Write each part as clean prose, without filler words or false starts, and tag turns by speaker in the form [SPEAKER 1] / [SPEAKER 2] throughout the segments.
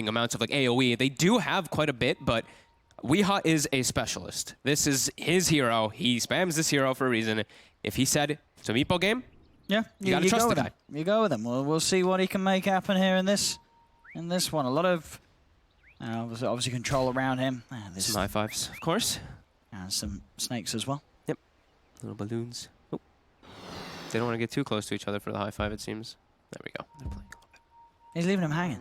[SPEAKER 1] amounts of like AoE. They do have quite a bit, but Weeha is a specialist. This is his hero. He spams this hero for a reason. If he said it's a meatball game,
[SPEAKER 2] yeah,
[SPEAKER 1] you gotta trust the guy.
[SPEAKER 2] You go with him. We'll see what he can make happen here in this one. A lot of obviously control around him.
[SPEAKER 1] Some high fives, of course.
[SPEAKER 2] And some snakes as well.
[SPEAKER 1] Yep, little balloons. Oh. They don't want to get too close to each other for the high five, it seems. There we go. They're playing a little bit.
[SPEAKER 2] He's leaving him hanging.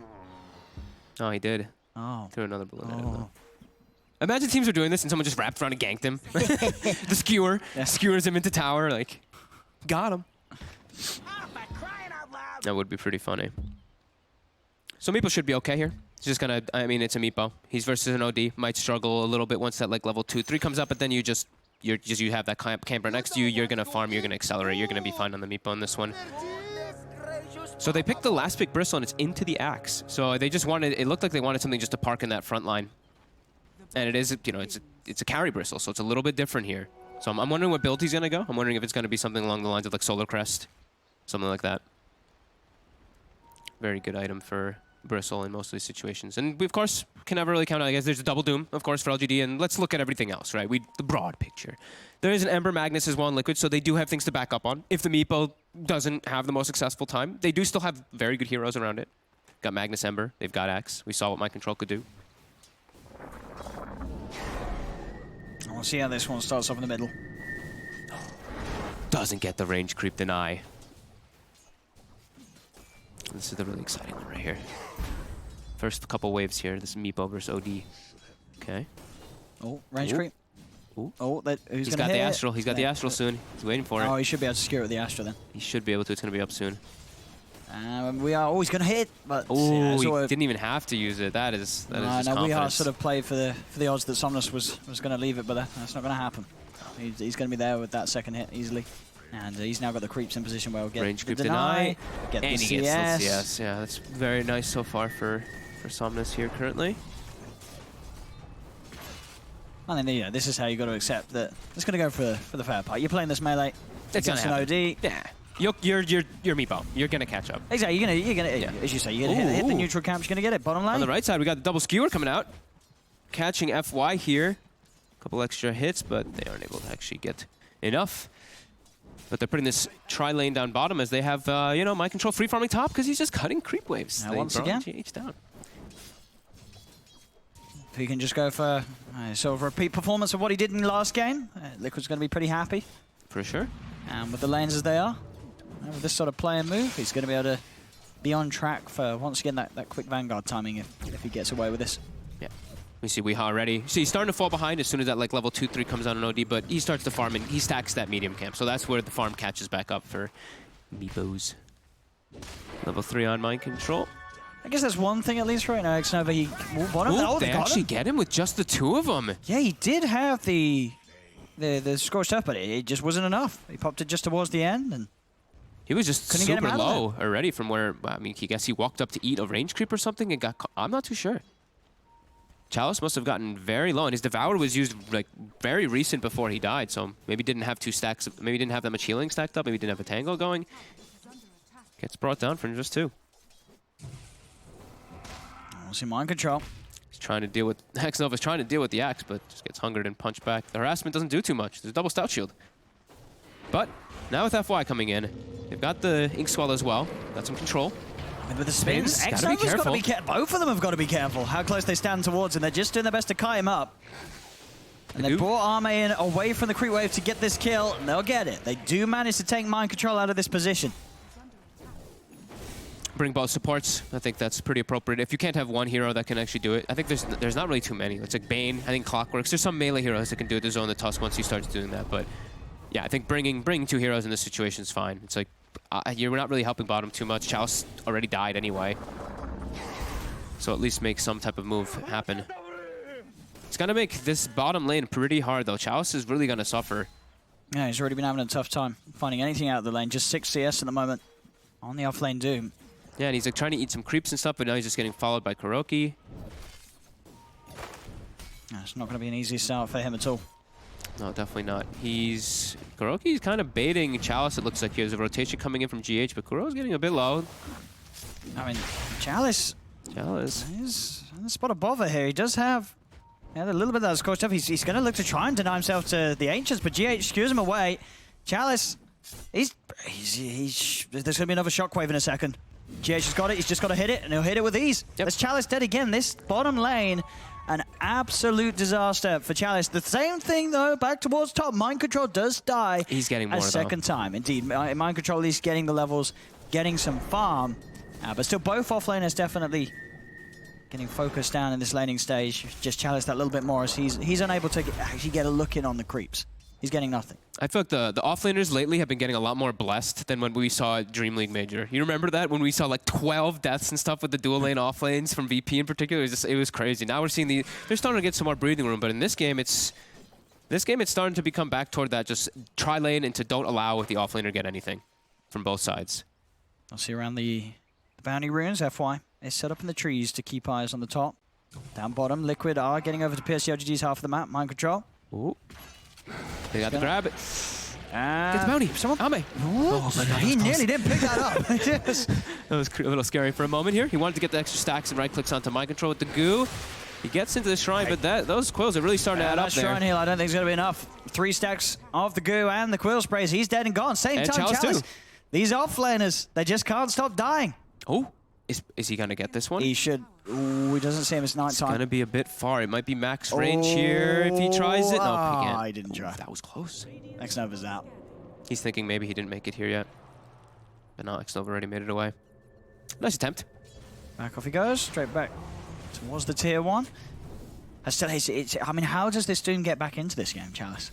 [SPEAKER 1] Oh, he did.
[SPEAKER 2] Oh.
[SPEAKER 1] Threw another balloon at him, though. Imagine teams were doing this and someone just wrapped around and ganked him. The skewer. Yeah. Skewers him into tower. Like, got him. That would be pretty funny. So Meepo should be okay here. He's just gonna, I mean, it's a Meepo. He's versus an OD. Might struggle a little bit once that like level 2, 3 comes up, but then you have that camper next to you. You're gonna farm. You're gonna accelerate. You're gonna be fine on the Meepo in this one. So they picked the last pick Bristle and it's into the axe. So they just wanted, it looked like they wanted something just to park in that front line. And it is, you know, it's a carry Bristle, so it's a little bit different here. So I'm wondering what build he's gonna go. I'm wondering if it's gonna be something along the lines of like Solar Crest, something like that. Very good item for Bristle in most of these situations. And we, of course, can never really count out. I guess there's a double Doom, of course, for LGD, and let's look at everything else, right? The broad picture. There is an Ember Magnus as well in Liquid, so they do have things to back up on. If the Meepo doesn't have the most successful time, they do still have very good heroes around it. Got Magnus Ember, they've got Axe. We saw what Mind Control could do.
[SPEAKER 2] We'll see how this one starts off in the middle.
[SPEAKER 1] Doesn't get the range creep deny. This is the really exciting one right here. First couple waves here. This is Meepo versus OD. Okay.
[SPEAKER 2] Oh, range creep.
[SPEAKER 1] Ooh.
[SPEAKER 2] Oh, who's
[SPEAKER 1] He's got the Astral. He's got the Astral soon. He's waiting for it.
[SPEAKER 2] Oh, he should be able to secure it with the Astral then.
[SPEAKER 1] He should be able to. It's going to be up soon.
[SPEAKER 2] We are always going to hit, but
[SPEAKER 1] oh, he didn't even have to use it. That is just confidence.
[SPEAKER 2] We are sort of played for the odds that Somnus was going to leave it, but that's not going to happen. He's going to be there with that second hit easily. And he's now got the creeps in position where he'll get
[SPEAKER 1] range
[SPEAKER 2] the
[SPEAKER 1] creep deny,
[SPEAKER 2] get
[SPEAKER 1] and
[SPEAKER 2] the
[SPEAKER 1] he
[SPEAKER 2] CS.
[SPEAKER 1] gets the CS. Yeah, that's very nice so far for Somnus here currently.
[SPEAKER 2] And then, yeah, this is how you got to accept that it's going to go for the fair part. You're playing this melee.
[SPEAKER 1] It's
[SPEAKER 2] against an OD.
[SPEAKER 1] Yeah. You're Meepo. You're gonna catch up.
[SPEAKER 2] Exactly. You're gonna
[SPEAKER 1] yeah.
[SPEAKER 2] As you say, you're gonna hit the neutral camp. You're gonna get it. Bottom line.
[SPEAKER 1] On the right side, we got the double skewer coming out, catching FY here. A couple extra hits, but they aren't able to actually get enough. But they're putting this tri-lane down bottom as they have, you know, Mind Control free farming top because he's just cutting creep waves.
[SPEAKER 2] Now once again,
[SPEAKER 1] GH down.
[SPEAKER 2] If he can just go for sort of a repeat performance of what he did in the last game, Liquid's going to be pretty happy.
[SPEAKER 1] For sure.
[SPEAKER 2] And with the lanes as they are, with this sort of play and move, he's going to be able to be on track for, once again, that quick Vanguard timing if he gets away with this.
[SPEAKER 1] Yeah. We see Weeha already. See, he's starting to fall behind as soon as that like level 2, 3 comes on an OD, but he starts to farm and he stacks that medium camp. So that's where the farm catches back up for Meepos. Level 3 on Mind Control.
[SPEAKER 2] I guess that's one thing at least right now. Xnova,
[SPEAKER 1] they actually get him with just the 2 of them.
[SPEAKER 2] Yeah, he did have the scorched earth, but it just wasn't enough. He popped it just towards the end, and
[SPEAKER 1] he was just super low already from where, I mean, I guess he walked up to eat a range creep or something and got caught. I'm not too sure. Chalice must have gotten very low, and his Devour was used like very recent before he died, so maybe didn't have 2 stacks, maybe didn't have that much healing stacked up, maybe didn't have a tango going. Gets brought down for just 2.
[SPEAKER 2] We'll see Mind Control.
[SPEAKER 1] He's trying to deal with, Xnova's trying to deal with the axe, but just gets hungered and punched back. The harassment doesn't do too much. There's a double stout shield. But now with FY coming in, they've got the Ink Swell as well. Got some control.
[SPEAKER 2] With the spins,
[SPEAKER 1] gotta be careful.
[SPEAKER 2] Both of them have got to be careful how close they stand towards him. They're just doing their best to kite him up. And they brought Arme in away from the creep wave to get this kill, and they'll get it. They do manage to take Mind Control out of this position.
[SPEAKER 1] Bring both supports. I think that's pretty appropriate. If you can't have one hero that can actually do it, I think there's not really too many. It's like Bane, I think Clockworks. There's some melee heroes that can do it. There's Zone the Tusk once he starts doing that. But yeah, I think bringing 2 heroes in this situation is fine. It's like, you're not really helping bottom too much. Chalice already died anyway. So at least make some type of move happen. It's going to make this bottom lane pretty hard, though. Chalice is really going to suffer.
[SPEAKER 2] Yeah, he's already been having a tough time finding anything out of the lane. Just 6 CS at the moment on the off-lane Doom.
[SPEAKER 1] Yeah, and he's like trying to eat some creeps and stuff, but now he's just getting followed by Kuroki.
[SPEAKER 2] Yeah, it's not going to be an easy start for him at all.
[SPEAKER 1] No, definitely not. Kuroki's kind of baiting Chalice, it looks like. He has a rotation coming in from GH, but Kuro's getting a bit low.
[SPEAKER 2] I mean, Chalice
[SPEAKER 1] Chalice.
[SPEAKER 2] He's in the spot of bother here. He does have a little bit of that scorched up. He's going to look to try and deny himself to the Ancients, but GH skews him away. Chalice, there's going to be another shockwave in a second. GH has got it. He's just got to hit it, and he'll hit it with ease. Yep. That's Chalice dead again. This bottom lane, an absolute disaster for Chalice. The same thing, though, back towards top. Mind Control does die.
[SPEAKER 1] He's getting more,
[SPEAKER 2] a second time. Indeed, Mind Control is getting the levels, getting some farm. But still, both offlaners definitely getting focused down in this laning stage. Just Chalice that little bit more as he's unable to actually get a look in on the creeps. He's getting nothing.
[SPEAKER 1] I feel like the offlaners lately have been getting a lot more blessed than when we saw at Dream League Major. You remember that? When we saw like 12 deaths and stuff with the dual lane offlanes from VP in particular? It was crazy. Now we're seeing they're starting to get some more breathing room, but in this game it's starting to become back toward that just try lane and to don't allow the offlaner get anything from both sides.
[SPEAKER 2] I'll see around the bounty runes, FY. Is set up in the trees to keep eyes on the top. Down bottom, Liquid are getting over to PSG LGD's half of the map. Mind Control.
[SPEAKER 1] Ooh. They got to grab it. Get the bounty.
[SPEAKER 2] Someone.
[SPEAKER 1] Ame.
[SPEAKER 2] Oh, he nearly didn't pick that up. Yes.
[SPEAKER 1] That was a little scary for a moment here. He wanted to get the extra stacks and right clicks onto Mind Control with the goo. He gets into the shrine, but those quills are really starting to add up there.
[SPEAKER 2] That shrine heal, I don't think it's going to be enough. 3 stacks of the goo and the quill sprays. He's dead and gone. Same time, Chalice. These offlaners, they just can't stop dying.
[SPEAKER 1] Oh. Is he going to get this one?
[SPEAKER 2] He should. Ooh, he doesn't seem it's night time.
[SPEAKER 1] It's going to be a bit far. It might be max range here if he tries it. No, he can't.
[SPEAKER 2] He didn't try.
[SPEAKER 1] That was close.
[SPEAKER 2] X-Nova's out.
[SPEAKER 1] He's thinking maybe he didn't make it here yet. But no, X-Nova already made it away. Nice attempt.
[SPEAKER 2] Back off he goes. Straight back towards the tier 1. I mean, how does this Doom get back into this game, Chalice?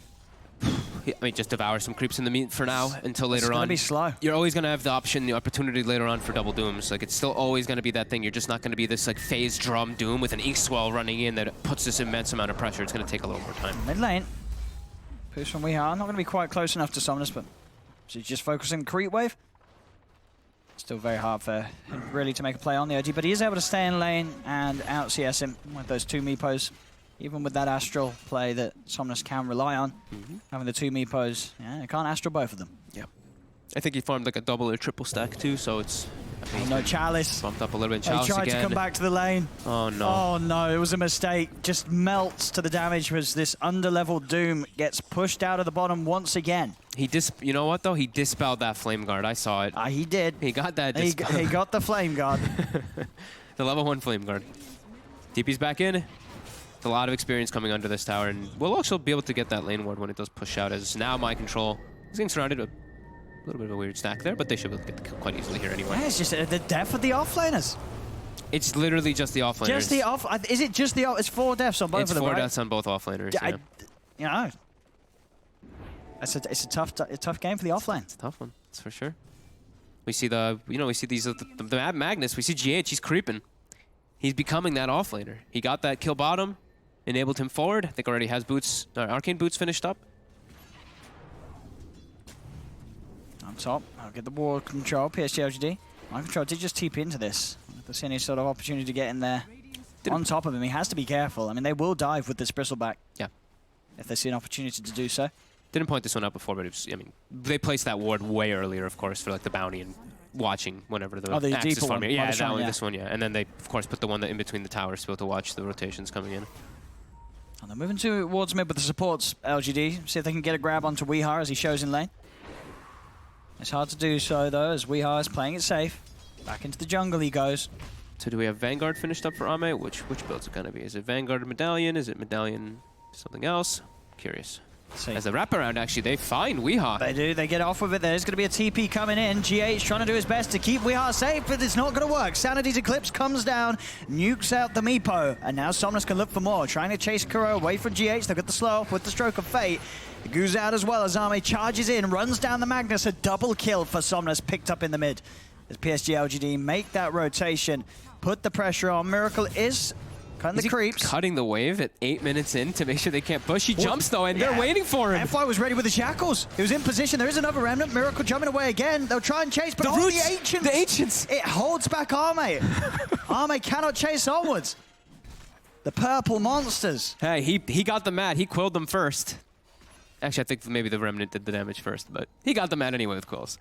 [SPEAKER 1] I mean, just devour some creeps in the meat for now until later on.
[SPEAKER 2] It's going to be slow.
[SPEAKER 1] You're always going to have the option, the opportunity later on for double Dooms. Like, it's still always going to be that thing. You're just not going to be this, like, phase drum Doom with an E-Swell running in that puts this immense amount of pressure. It's going to take a little more time.
[SPEAKER 2] Mid lane. Push from Weehaw. Not going to be quite close enough to Somnus, but she's just focusing creep wave. Still very hard for him really to make a play on the OG, but he is able to stay in lane and out CS him with those 2 Meepos. Even with that Astral play that Somnus can rely on, having the 2 Meepos, yeah, you can't Astral both of them.
[SPEAKER 1] Yeah. I think he farmed like a double or triple stack too, so it's...
[SPEAKER 2] Oh no, Chalice.
[SPEAKER 1] Bumped up a little bit. Chalice
[SPEAKER 2] he tried
[SPEAKER 1] again.
[SPEAKER 2] to come back to the lane.
[SPEAKER 1] Oh no.
[SPEAKER 2] Oh no, it was a mistake. Just melts to the damage as this under-leveled Doom gets pushed out of the bottom once again.
[SPEAKER 1] You know what though? He dispelled that Flame Guard. I saw it.
[SPEAKER 2] He did.
[SPEAKER 1] He got that
[SPEAKER 2] he got the Flame Guard.
[SPEAKER 1] The level 1 Flame Guard. TP's back in. A lot of experience coming under this tower, and we'll also be able to get that lane ward when it does push out, as now Mind Control is getting surrounded with a little bit of a weird stack there, but they should be able to get the kill quite easily here anyway.
[SPEAKER 2] Yeah, it's just the death of the offlaners.
[SPEAKER 1] It's literally just the offlaners.
[SPEAKER 2] Just the off. Is it just the off? It's 4 deaths on both of them,
[SPEAKER 1] It's 4
[SPEAKER 2] right?
[SPEAKER 1] deaths on both offlaners, yeah.
[SPEAKER 2] You know, it's a tough game for the offlane.
[SPEAKER 1] It's a tough one, that's for sure. We see the Magnus, we see GH, he's creeping. He's becoming that offlaner. He got that kill bottom, enabled him forward. I think already has boots, Arcane boots finished up.
[SPEAKER 2] On top, I'll get the ward control, PSG LGD. Mind Control did just TP into this. If there's any sort of opportunity to get in there on top of him, he has to be careful. I mean, they will dive with this bristleback. Yeah. If they see an opportunity to do so.
[SPEAKER 1] Didn't point this one out before, but it was, I mean, they placed that ward way earlier, of course, for like the bounty and watching whenever the Axis farming. Yeah, that one, this one, yeah. And then they, of course, put the one that in between the towers to be able to watch the rotations coming in.
[SPEAKER 2] And they're moving towards mid with the supports, LGD. See if they can get a grab onto Weehaw as he shows in lane. It's hard to do so, though, as Weehaw is playing it safe. Back into the jungle he goes.
[SPEAKER 1] So do we have Vanguard finished up for Ame? Which build is it going to be? Is it Vanguard Medallion? Is it Medallion something else? Curious. As a wraparound, actually, they find Weehaw.
[SPEAKER 2] They do. They get off with it. There's going to be a TP coming in. GH trying to do his best to keep Weehaw safe, but it's not going to work. Sanity's Eclipse comes down, nukes out the Meepo, and now Somnus can look for more. Trying to chase Kuro away from GH. They've got the slow off with the Stroke of Fate. It goes out as well as Ame charges in, runs down the Magnus. A double kill for Somnus picked up in the mid. As PSG LGD make that rotation, put the pressure on. Miracle is cutting the creeps.
[SPEAKER 1] Cutting the wave at 8 minutes in to make sure they can't push. He jumps though, and they're waiting for him.
[SPEAKER 2] FY was ready with the shackles. He was in position. There is another remnant. Miracle jumping away again. They'll try and chase, but the Ancients. It holds back Ame. Ame cannot chase onwards. The purple monsters.
[SPEAKER 1] Hey, he got the mat. He quilled them first. Actually, I think maybe the remnant did the damage first, but he got the mat anyway with quills.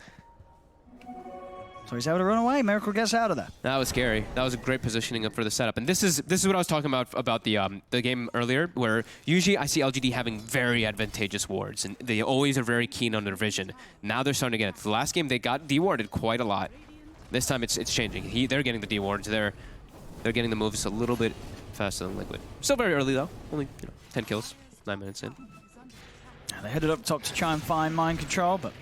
[SPEAKER 2] So he's able to run away. Miracle gets out of there.
[SPEAKER 1] That was scary. That was a great positioning for the setup. And this is what I was talking about the game earlier, where usually I see LGD having very advantageous wards, and they always are very keen on their vision. Now they're starting to get it. The last game they got dewarded quite a lot. This time it's changing. They're getting the dewards. They're getting the moves a little bit faster than Liquid. Still very early though. Only 10 kills, 9 minutes in.
[SPEAKER 2] They headed up top to try and find mind control, but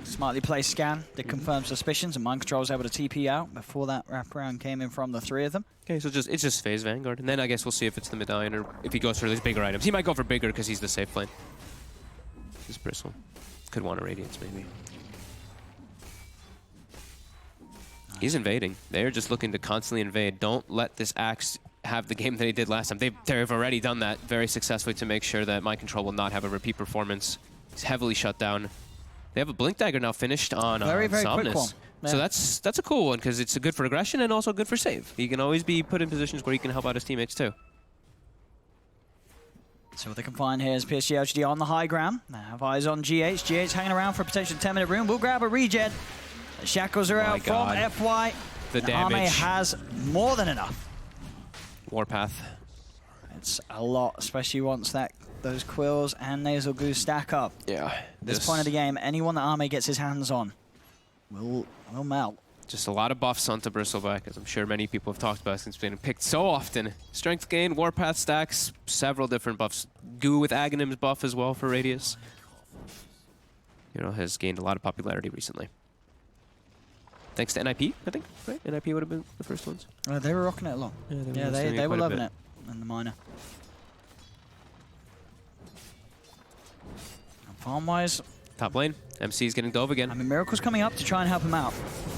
[SPEAKER 2] smartly placed scan did confirm suspicions, and mind control was able to TP out before that wraparound came in from the 3 of them.
[SPEAKER 1] Okay, so it's just phase Vanguard, and then I guess we'll see if it's the medallion or if he goes for these bigger items. He might go for bigger because he's the safe lane. This Bristle could want a Radiance maybe. He's invading. They're just looking to constantly invade. Don't let this Axe have the game that he did last time. They've already done that very successfully to make sure that mind control will not have a repeat performance. He's heavily shut down. They have a Blink Dagger now finished on
[SPEAKER 2] very
[SPEAKER 1] Somnus.
[SPEAKER 2] quick one. Yeah.
[SPEAKER 1] So that's a cool one because it's good for aggression and also good for save. He can always be put in positions where he can help out his teammates too.
[SPEAKER 2] So what they can find here is PSG LGD on the high ground. They have eyes on GH. GH hanging around for a potential 10-minute room. We'll grab a regen. The shackles are out from FY.
[SPEAKER 1] The damage.
[SPEAKER 2] Arme has more than enough.
[SPEAKER 1] Warpath.
[SPEAKER 2] It's a lot, especially once those Quills and Nasal Goose stack up.
[SPEAKER 1] Yeah.
[SPEAKER 2] At this point of the game, anyone that Arme gets his hands on will melt.
[SPEAKER 1] Just a lot of buffs onto Bristleback, as I'm sure many people have talked about since being picked so often. Strength gain, Warpath stacks, several different buffs. Goo with Aghanim's buff as well for Radius. You know, has gained a lot of popularity recently. Thanks to NIP, I think, right? NIP would have been the first ones.
[SPEAKER 2] They were rocking it a lot.
[SPEAKER 1] Yeah,
[SPEAKER 2] they were loving it in the minor. Farm-wise,
[SPEAKER 1] top lane, MC is getting dove again.
[SPEAKER 2] I mean, Miracle's coming up to try and help him out.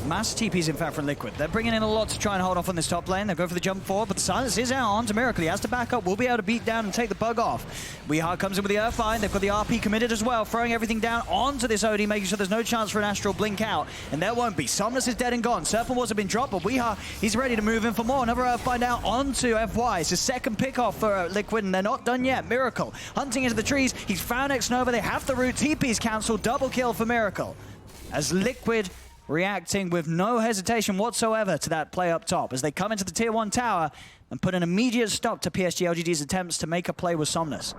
[SPEAKER 2] Mass TPs, in fact, from Liquid. They're bringing in a lot to try and hold off on this top lane. They'll go for the jump forward, but the silence is out onto Miracle. He has to back up. We'll be able to beat down and take the bug off. Weehar comes in with the Earthbind. They've got the RP committed as well, throwing everything down onto this OD, making sure there's no chance for an Astral blink out. And there won't be. Somnus is dead and gone. Serpent Wards have been dropped, but Weehar, he's ready to move in for more. Another Earthbind out onto FY. It's a second pick-off for Liquid, and they're not done yet. Miracle hunting into the trees. He's found X-Nova. They have the root. TP's cancelled. Double kill for Miracle. As Liquid reacting with no hesitation whatsoever to that play up top as they come into the tier 1 tower and put an immediate stop to PSG LGD's attempts to make a play with Somnus.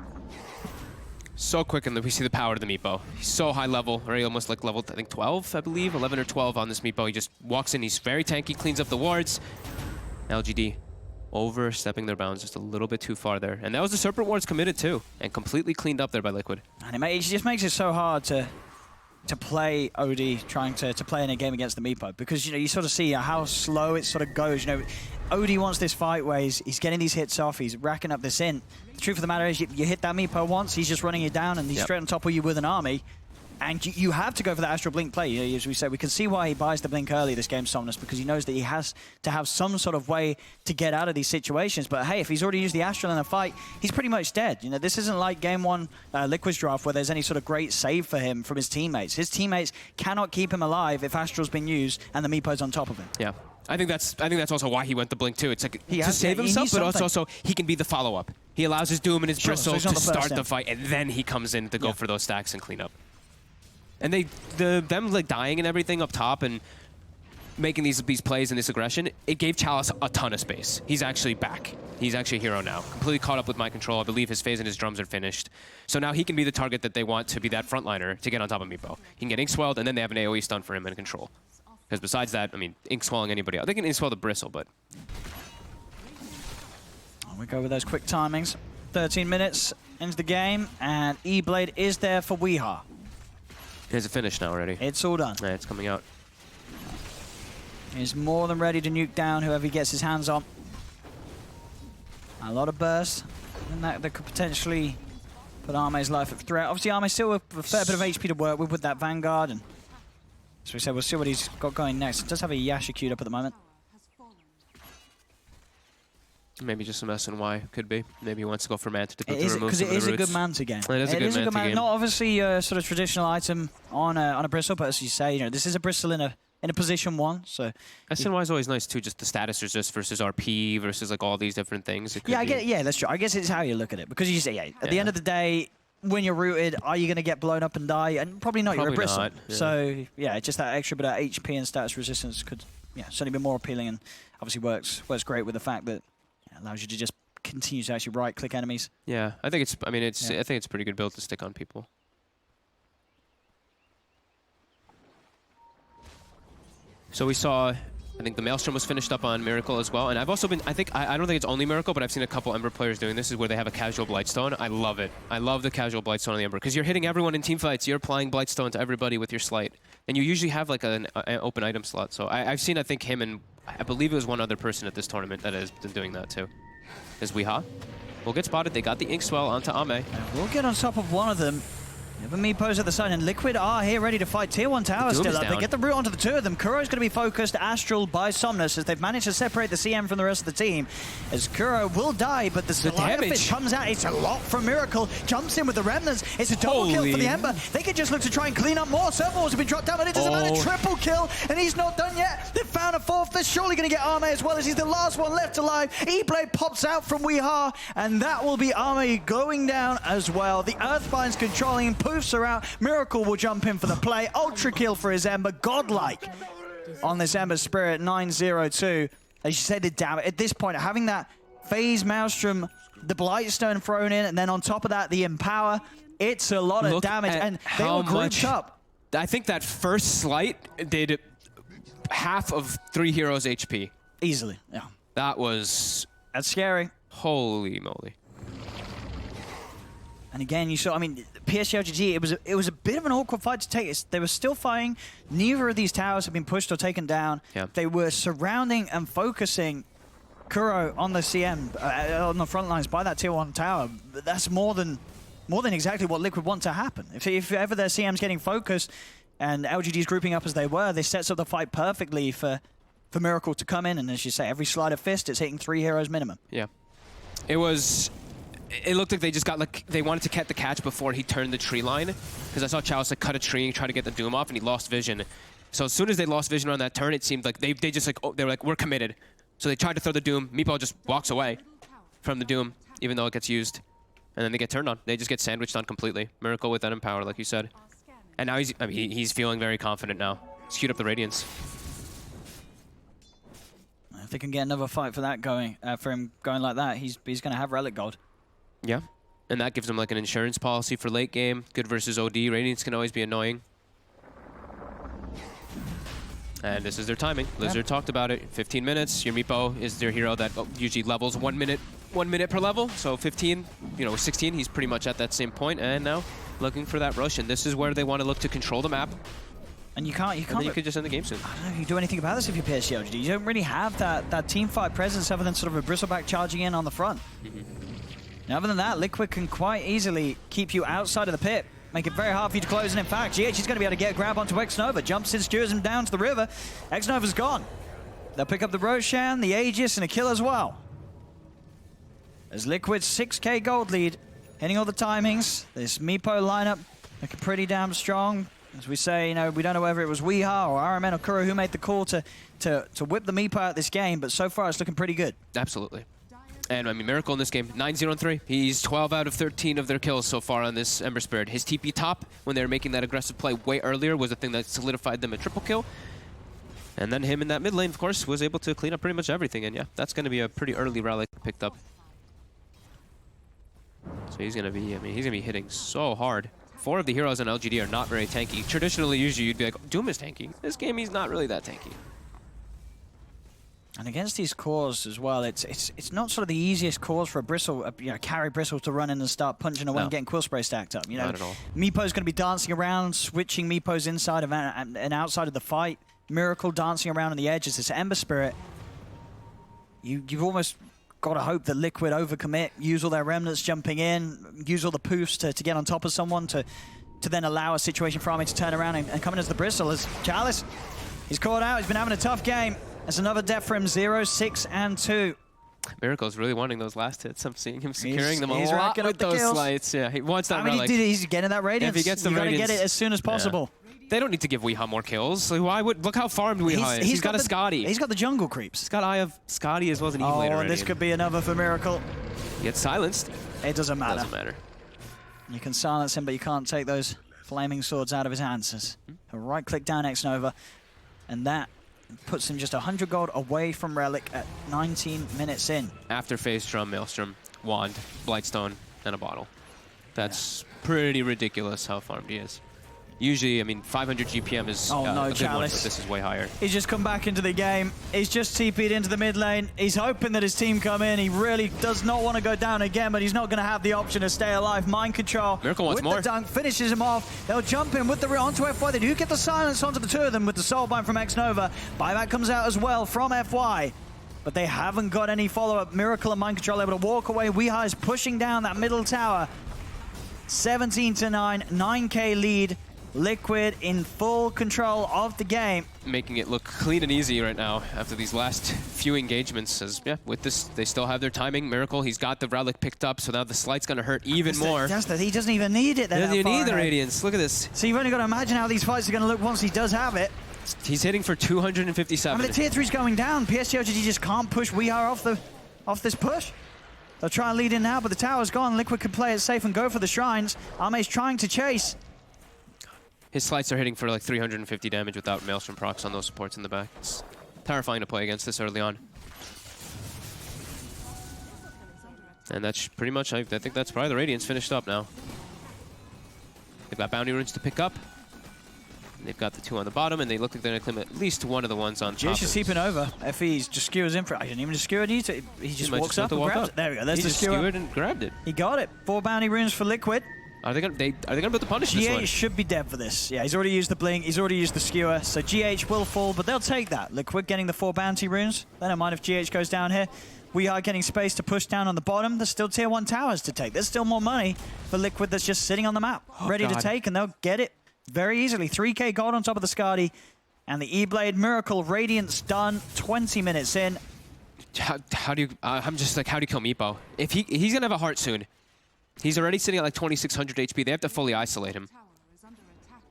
[SPEAKER 1] So quick, and we see the power of the Meepo. He's so high level, already almost like level, I think 12, I believe, 11 or 12 on this Meepo. He just walks in, he's very tanky, cleans up the wards. LGD overstepping their bounds just a little bit too far there. And that was the Serpent Wards committed too, and completely cleaned up there by Liquid. And
[SPEAKER 2] it just makes it so hard to play OD, trying to play in a game against the Meepo, because you sort of see how slow it sort of goes. OD wants this fight where he's getting these hits off, he's racking up this int. The truth of the matter is, you hit that Meepo once, he's just running you down, and he's straight on top of you with an army. And you have to go for the Astral Blink play. As we said, we can see why he buys the Blink early this game, Somnus, because he knows that he has to have some sort of way to get out of these situations. But hey, if he's already used the Astral in a fight, he's pretty much dead. This isn't like game 1 Liquid's draft where there's any sort of great save for him from his teammates. His teammates cannot keep him alive if Astral's been used and the Meepo's on top of him.
[SPEAKER 1] Yeah. I think that's also why he went the Blink too. It's like to save himself, but also he can be the follow-up. He allows his Doom and his Bristle to start the fight, and then he comes in to go for those stacks and clean up. And them like dying and everything up top and making these plays and this aggression, it gave Chalice a ton of space. He's actually back. He's actually a hero now. Completely caught up with mind control. I believe his phase and his drums are finished. So now he can be the target that they want to be that frontliner to get on top of Meepo. He can get Ink Swelled, and then they have an AoE stun for him and control. Because besides that, I mean, Ink Swelling anybody else. They can Ink Swell the Bristle, but...
[SPEAKER 2] We go with those quick timings. 13 minutes into the game, and E-Blade is there for Weehar.
[SPEAKER 1] Here's a finish now already.
[SPEAKER 2] It's all done.
[SPEAKER 1] Yeah, it's coming out.
[SPEAKER 2] He's more than ready to nuke down whoever he gets his hands on. A lot of burst, and that could potentially put Arme's life at threat. Obviously, Arme still with a fair bit of HP to work with that Vanguard, and as we said, we'll see what he's got going next. He does have a Yasha queued up at the moment.
[SPEAKER 1] Maybe just some SNY, could be. Maybe he wants to go for Manta to remove some of the roots.
[SPEAKER 2] Because it is a good Manta game.
[SPEAKER 1] It is a good Manta game.
[SPEAKER 2] Not obviously a sort of traditional item on a Bristle, but as you say, this is a Bristle in a position 1. So
[SPEAKER 1] SNY is always nice too. Just the status resist versus RP versus like all these different things.
[SPEAKER 2] Yeah, that's true. I guess it's how you look at it, because you say, at the end of the day, when you're rooted, are you going to get blown up and die? And probably not. You're a bristle.
[SPEAKER 1] Not, yeah.
[SPEAKER 2] So yeah, just that extra bit of HP and status resistance could certainly be more appealing, and obviously works great with the fact that it allows you to just continue to actually right-click enemies.
[SPEAKER 1] Yeah, I think it's. I mean, it's. I think it's a pretty good build to stick on people. So we saw. I think the Maelstrom was finished up on Miracle as well, and I've also been. I don't think it's only Miracle, but I've seen a couple Ember players doing this. Is where they have a casual Blightstone. I love it. I love the casual Blightstone on the Ember because you're hitting everyone in team fights. You're applying Blightstone to everybody with your Slight, and you usually have like an open item slot. So I've seen. I think him and I believe it was one other person at this tournament that has been doing that too. Is Weehaw will get spotted. They got the Inkswell onto Ame.
[SPEAKER 2] We'll get on top of one of them. Never Meepos at the side, and Liquid are here ready to fight. Tier 1 tower still up. They get the root onto the two of them. Kuro's going to be focused Astral by Somnus as they've managed to separate the CM from the rest of the team. As Kuro will die, but the damage comes out. It's a lot from Miracle. Jumps in with the Remnants. It's a double kill for the Ember. They could just look to try and clean up more. Servos have been dropped down, but it doesn't matter. Triple kill, and he's not done yet. They've found a fourth. They're surely going to get Ame as well, as he's the last one left alive. E-Blade pops out from Weehaw, and that will be Ame going down as well. The Earthbind's controlling, poofs are out. Miracle will jump in for the play. Ultra kill for his Ember. Godlike on this Ember Spirit. 9-0-2. As you said, the damage. At this point, having that Phase Maelstrom, the Blightstone thrown in, and then on top of that, the Empower, it's a lot of damage. And they were grouped up.
[SPEAKER 1] I think that first Slight did half of 3 heroes' HP.
[SPEAKER 2] Easily, yeah.
[SPEAKER 1] That's
[SPEAKER 2] scary.
[SPEAKER 1] Holy moly.
[SPEAKER 2] And again, you saw, I mean, PSG LGD, it was a bit of an awkward fight to take. They were still fighting. Neither of these towers have been pushed or taken down.
[SPEAKER 1] Yeah.
[SPEAKER 2] They were surrounding and focusing Kuro on the CM, on the front lines by that tier 1 tower. That's more than exactly what Liquid want to happen. If ever their CM's getting focused and LGD's grouping up as they were, this sets up the fight perfectly for Miracle to come in. And as you say, every slide of fist, it's hitting 3 heroes minimum.
[SPEAKER 1] Yeah. It looked like they just got they wanted to get the catch before he turned the tree line, because I saw Chalice cut a tree and try to get the Doom off, and he lost vision. So as soon as they lost vision on that turn, it seemed like they just they were like, we're committed. So they tried to throw the Doom. Meepo just walks away from the Doom, even though it gets used, and then they get turned on. They just get sandwiched on completely. Miracle with that Empower, like you said, and now he's feeling very confident now. He's queued up the Radiance.
[SPEAKER 2] If they can get another fight for that going, for him going like that, he's going to have Relic Gold.
[SPEAKER 1] Yeah, and that gives him like an insurance policy for late game. Good versus OD. Radiance can always be annoying. And this is their timing. Lizard talked about it. 15 minutes. Your Meepo is their hero that usually levels 1 minute per level. So 15, 16, he's pretty much at that same point. And now looking for that rush. And this is where they want to look to control the map.
[SPEAKER 2] And you can't.
[SPEAKER 1] You could just end the game soon.
[SPEAKER 2] I don't know if you do anything about this if you're PSG LGD. You don't really have that team fight presence other than sort of a Bristleback charging in on the front. Now, other than that, Liquid can quite easily keep you outside of the pit, make it very hard for you to close. And in fact, GH is going to be able to get a grab onto Xnova. Jumps in, steers him down to the river. Xnova's gone. They'll pick up the Roshan, the Aegis, and a kill as well. As Liquid's 6k gold lead, hitting all the timings. This Meepo lineup looking pretty damn strong. As we say, we don't know whether it was Weehaw or RMN or Kuro who made the call to whip the Meepo out this game, but so far it's looking pretty good.
[SPEAKER 1] Absolutely. And I mean, Miracle in this game, 9-0-3. He's 12 out of 13 of their kills so far on this Ember Spirit. His TP top, when they were making that aggressive play way earlier, was the thing that solidified them a triple kill. And then him in that mid lane, of course, was able to clean up pretty much everything. And yeah, that's going to be a pretty early relic picked up. So he's going to be, he's going to be hitting so hard. 4 of the heroes on LGD are not very tanky. Traditionally, usually you'd be like, Doom is tanky. This game, he's not really that tanky.
[SPEAKER 2] And against these cores as well, it's not sort of the easiest cores for a Bristle, carry Bristle to run in and start punching away and getting Quill Spray stacked up.
[SPEAKER 1] Not at all.
[SPEAKER 2] Meepo's going to be dancing around, switching Meepos inside of and outside of the fight. Miracle dancing around on the edges. This Ember Spirit, you've almost got to hope that Liquid overcommit, use all their remnants jumping in, use all the poofs to get on top of someone to then allow a situation for Army to turn around and come in as the Bristle. As Chalice, he's caught out, he's been having a tough game. There's another death for him, 0, 6, and 2.
[SPEAKER 1] Miracle's really wanting those last hits. I'm seeing him securing them a lot with those
[SPEAKER 2] kills.
[SPEAKER 1] Slights. Yeah, he wants that relic.
[SPEAKER 2] He's getting that Radiance.
[SPEAKER 1] If he gets the Radiance,
[SPEAKER 2] you gotta get it as soon as possible.
[SPEAKER 1] Yeah. They don't need to give Weehaw more kills. So why would, look how farmed Weehaw is. He's got a Scotty.
[SPEAKER 2] He's got the jungle creeps.
[SPEAKER 1] He's got Eye of Scotty as well as an E-Blade already.
[SPEAKER 2] This could be another for Miracle.
[SPEAKER 1] He gets silenced.
[SPEAKER 2] It doesn't matter.
[SPEAKER 1] Doesn't matter.
[SPEAKER 2] You can silence him, but you can't take those flaming swords out of his hands. A right-click down X-Nova, and that puts him just 100 gold away from Relic at 19 minutes in.
[SPEAKER 1] After Phase Drum, Maelstrom, Wand, Blightstone, and a bottle. That's pretty ridiculous how farmed he is. Usually, I mean, 500 GPM is
[SPEAKER 2] no,
[SPEAKER 1] a good one,
[SPEAKER 2] Chalice.
[SPEAKER 1] but this is way higher.
[SPEAKER 2] He's just come back into the game. He's just TP'd into the mid lane. He's hoping that his team come in. He really does not want to go down again, but he's not going to have the option to stay alive. Mind control.
[SPEAKER 1] Miracle wants
[SPEAKER 2] with
[SPEAKER 1] more.
[SPEAKER 2] The dunk, finishes him off. They'll jump in with the onto FY. They do get the silence onto the two of them with the Soulbind from X-Nova. Buyback comes out as well from FY. But they haven't got any follow-up. Miracle and Mind Control able to walk away. Weeha is pushing down that middle tower. 17-9, 9K lead. Liquid in full control of the game.
[SPEAKER 1] Making it look clean and easy right now after these last few engagements. As yeah, with this, they still have their timing. Miracle, he's got the Relic picked up, so now the slight's going to hurt even more.
[SPEAKER 2] He doesn't even need it.
[SPEAKER 1] He doesn't even need the Radiance. Look at this.
[SPEAKER 2] So you've only got to imagine how these fights are going to look once he does have it.
[SPEAKER 1] He's hitting for 257.
[SPEAKER 2] I mean, the tier 3's going down. PSG LGD just can't push Weeha off this push. They'll try and lead in now, but the tower's gone. Liquid can play it safe and go for the shrines. Arme's trying to chase.
[SPEAKER 1] His slides are hitting for like 350 damage without Maelstrom procs on those supports in the back. It's terrifying to play against this early on. And that's pretty much, I think that's probably the Radiance finished up now. They've got bounty runes to pick up. And they've got the two on the bottom, and they look like they're going to claim at least one of the ones on top.
[SPEAKER 2] GH is keeping over. FE's just skewers in for it. I didn't even just skewer it. He just walks up and grabs it. There we go. There's the skewer.
[SPEAKER 1] He just skewered and grabbed it.
[SPEAKER 2] He got it. 4 bounty runes for Liquid.
[SPEAKER 1] Are they gonna put the punish this one?
[SPEAKER 2] GH should be dead for this. Yeah, he's already used the blink, he's already used the skewer, so GH will fall, but they'll take that. Liquid getting the 4 bounty runes. They don't mind if GH goes down here. We are getting space to push down on the bottom. There's still tier 1 towers to take. There's still more money for Liquid that's just sitting on the map, ready to take, and they'll get it very easily. 3K gold on top of the Skadi, and the E-Blade Miracle Radiance done 20 minutes in.
[SPEAKER 1] How do you, I'm just like, how do you kill Meepo? If he's gonna have a heart soon. He's already sitting at like 2,600 HP. They have to fully isolate him.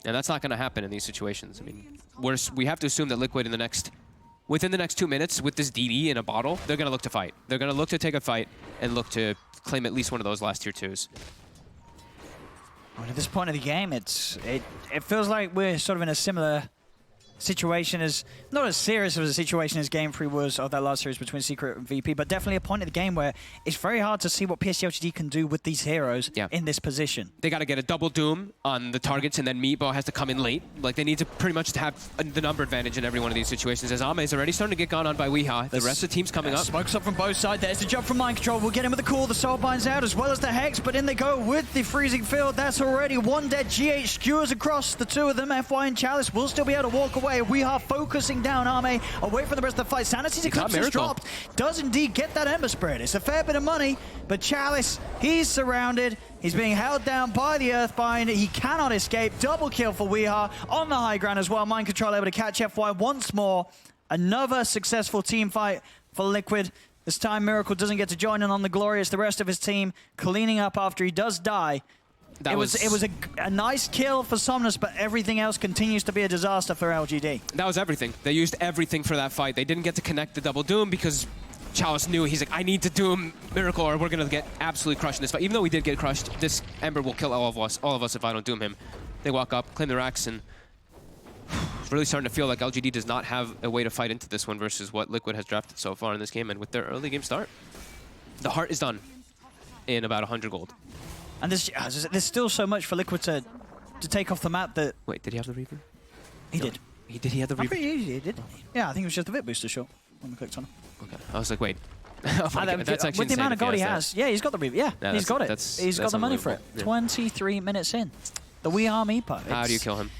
[SPEAKER 1] And that's not going to happen in these situations. I mean, we have to assume that Liquid within the next 2 minutes with this DD in a bottle, they're going to look to fight. They're going to look to take a fight and look to claim at least one of those last tier 2s.
[SPEAKER 2] Well, at this point of the game, it feels like we're sort of in a similar situation as, not as serious of a situation as Game 3 was of that last series between Secret and VP, but definitely a point of the game where it's very hard to see what PSG LGD can do with these heroes in this position. They
[SPEAKER 1] got to get a double Doom on the targets, and then Meatball has to come in late. Like, they need to pretty much have the number advantage in every one of these situations, as Ame is already starting to get gone on by Weeha. The rest of the team's coming up.
[SPEAKER 2] Smokes up from both sides. There's the jump from Mind Control. We'll get him with the call. The Soul Binds out as well as the Hex, but in they go with the Freezing Field. That's already one dead. GH skewers across the two of them. FY and Chalice will still be able to walk away. Weeha focusing down Ame away from the rest of the fight. Sanity's Eclipse is dropped. Does indeed get that Ember Spirit. It's a fair bit of money, but Chalice, he's surrounded. He's being held down by the Earthbind. He cannot escape. Double kill for Weeha on the high ground as well. Mind Control able to catch FY once more. Another successful team fight for Liquid. This time Miracle doesn't get to join in on the glory. It's the rest of his team cleaning up after he does die. It was a nice kill for Somnus, but everything else continues to be a disaster for LGD.
[SPEAKER 1] That was everything. They used everything for that fight. They didn't get to connect the double Doom because Chalice knew, he's like, I need to Doom Miracle or we're going to get absolutely crushed in this fight. Even though we did get crushed, this Ember will kill all of us if I don't Doom him. They walk up, claim the racks, and it's really starting to feel like LGD does not have a way to fight into this one versus what Liquid has drafted so far in this game. And with their early game start, the heart is done in about 100 gold.
[SPEAKER 2] And there's still so much for Liquid to take off the map that...
[SPEAKER 1] Wait, did he have the Reaver?
[SPEAKER 2] He did.
[SPEAKER 1] He have the Reaver?
[SPEAKER 2] Pretty easy, didn't he? Yeah, I think it was just the Vit Booster shot when we clicked on him.
[SPEAKER 1] Okay, I was like, wait. Oh that's actually
[SPEAKER 2] with the amount of gold he has, yeah, he's got the Reaver. Yeah, he's got it. He's got the money for it. Yeah. 23 minutes in. The We Are Meepo.
[SPEAKER 1] How do you kill him?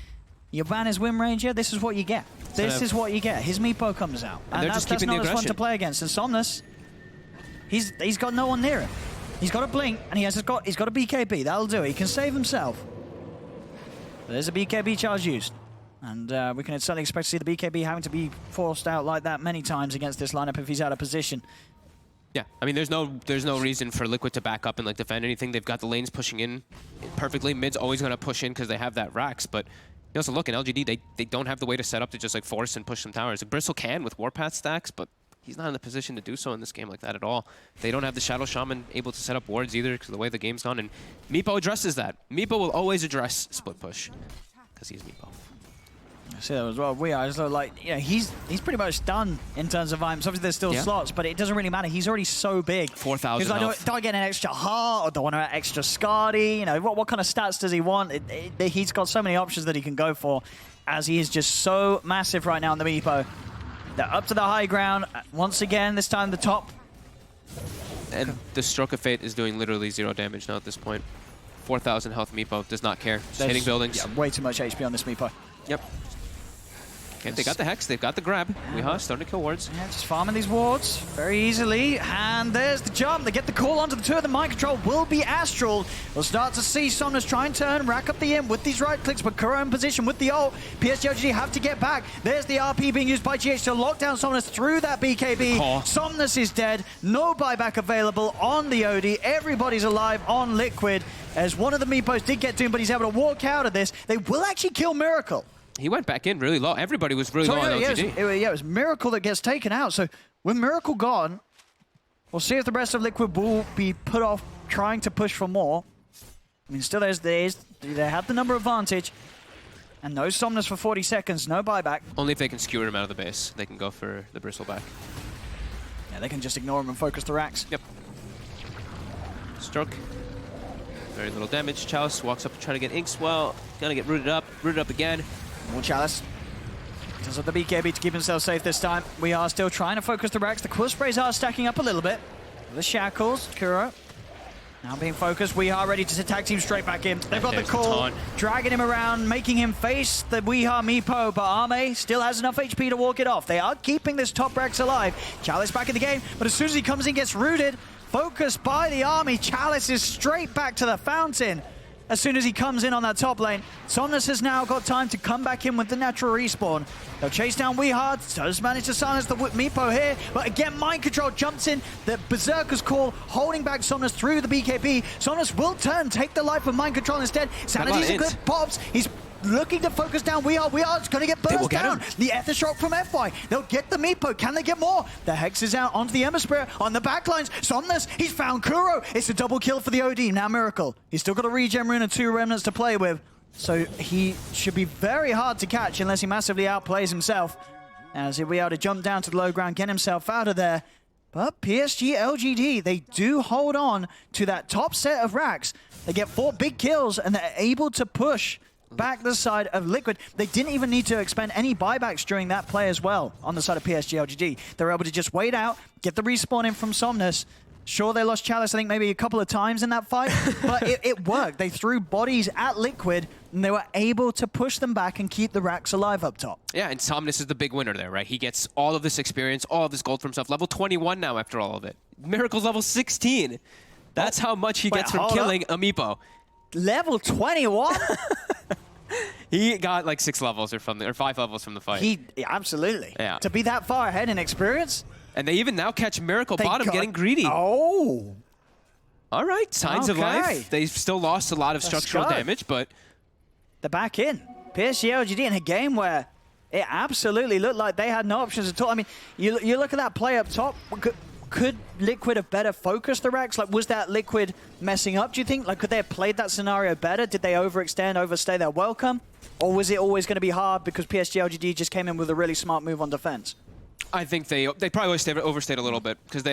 [SPEAKER 2] You ban his Wim Range, yeah, this is what you get. This is what you get. His Meepo comes out. And that's not as fun to play against. And Somnus, he's got no one near him. He's got a blink, and he's got a BKB. That'll do it. He can save himself. There's a BKB charge used. And we can certainly expect to see the BKB having to be forced out like that many times against this lineup if he's out of position.
[SPEAKER 1] Yeah, I mean, there's no reason for Liquid to back up and like defend anything. They've got the lanes pushing in perfectly. Mid's always going to push in because they have that racks, but you also look in LGD, they don't have the way to set up to just like force and push some towers. Like, Bristle can with Warpath stacks, but he's not in the position to do so in this game like that at all. They don't have the Shadow Shaman able to set up wards either because of the way the game's gone, and Meepo addresses that. Meepo will always address split push because he's Meepo.
[SPEAKER 2] I see that as well. We are so like, you know, he's pretty much done in terms of items. Obviously, there's still slots, but it doesn't really matter. He's already so big.
[SPEAKER 1] 4,000 health.
[SPEAKER 2] Do I get an extra heart, or do I want an extra Scardy? You know, what kind of stats does he want? He's got so many options that he can go for, as he is just so massive right now in the Meepo. They're up to the high ground once again. This time the top.
[SPEAKER 1] And the Stroke of Fate is doing literally 0 damage now at this point. 4,000 health Meepo does not care. Just hitting buildings.
[SPEAKER 2] Yeah, way too much HP on this Meepo.
[SPEAKER 1] Yep. Okay, they got the Hex, they've got the grab. Weehaw starting to kill wards.
[SPEAKER 2] Yeah, just farming these wards very easily. And there's the jump. They get the call onto the two of the mind control. Will be Astral. We'll start to see Somnus try and turn, rack up the imp with these right clicks, but Kuro in position with the ult. PSG LGD have to get back. There's the RP being used by GH to lock down Somnus through that BKB. Somnus is dead. No buyback available on the OD. Everybody's alive on Liquid. As one of the Meepos did get to him, but he's able to walk out of this. They will actually kill Miracle.
[SPEAKER 1] He went back in really low. Everybody was really low on LGD.
[SPEAKER 2] It was Miracle that gets taken out. So with Miracle gone, we'll see if the rest of Liquid will be put off trying to push for more. I mean, still they have the number advantage. And no Somnus for 40 seconds, no buyback.
[SPEAKER 1] Only if they can skewer him out of the base. They can go for the Bristleback.
[SPEAKER 2] Yeah, they can just ignore him and focus the racks.
[SPEAKER 1] Yep. Stroke. Very little damage. Chalice walks up trying to get Inks. Well, gonna get rooted up again.
[SPEAKER 2] More Chalice. Does have the BKB to keep himself safe this time. We are still trying to focus the racks. The Quill Sprays are stacking up a little bit. The Shackles, Kuro. Now being focused, we are ready to tag team straight back in. They've got the call, dragging him around, making him face the Weeha Meepo, but Arme still has enough HP to walk it off. They are keeping this top Rex alive. Chalice back in the game, but as soon as he comes in, gets rooted. Focused by the army, Chalice is straight back to the fountain. As soon as he comes in on that top lane, Somnus has now got time to come back in with the natural respawn. They'll chase down Weehard, does manage to silence the Meepo here, but again, Mind Control jumps in, the Berserker's Call, holding back Somnus through the BKB. Somnus will turn, take the life of Mind Control instead. Sanity's a good pops, he's looking to focus down Weehard. Weehard's going to get burst down. The Ether Shock from FY. They'll get the Meepo. Can they get more? The Hex is out onto the Ember Spirit on the backlines. Somnus, he's found Kuro. It's a double kill for the OD. Now Miracle. He's still got a regen rune and 2 remnants to play with. So he should be very hard to catch unless he massively outplays himself. As he'll be able to jump down to the low ground, get himself out of there. But PSG LGD, they do hold on to that top set of racks. They get 4 big kills and they're able to push back the side of Liquid. They didn't even need to expend any buybacks during that play as well on the side of PSG LGD. They were able to just wait out, get the respawn in from Somnus. Sure, they lost Chalice, I think, maybe a couple of times in that fight, but it worked. They threw bodies at Liquid, and they were able to push them back and keep the racks alive up top.
[SPEAKER 1] Yeah, and Somnus is the big winner there, right? He gets all of this experience, all of this gold for himself. Level 21 now after all of it. Miracle's level 16. That's how much he gets from killing a Meepo.
[SPEAKER 2] Level 21?
[SPEAKER 1] He got like 6 levels or 5 levels from the fight.
[SPEAKER 2] Absolutely.
[SPEAKER 1] Yeah.
[SPEAKER 2] To be that far ahead in experience.
[SPEAKER 1] And they even now catch Miracle bottom getting greedy.
[SPEAKER 2] Oh.
[SPEAKER 1] All right, signs of life. They've still lost a lot of structural damage, but
[SPEAKER 2] they're back in. PSG LGD in a game where it absolutely looked like they had no options at all. I mean, you look at that play up top. Could Liquid have better focused the racks? Like, was that Liquid messing up, do you think? Like, could they have played that scenario better? Did they overextend, overstay their welcome? Or was it always going to be hard because PSG LGD just came in with a really smart move on defense?
[SPEAKER 1] I think they probably overstayed a little bit because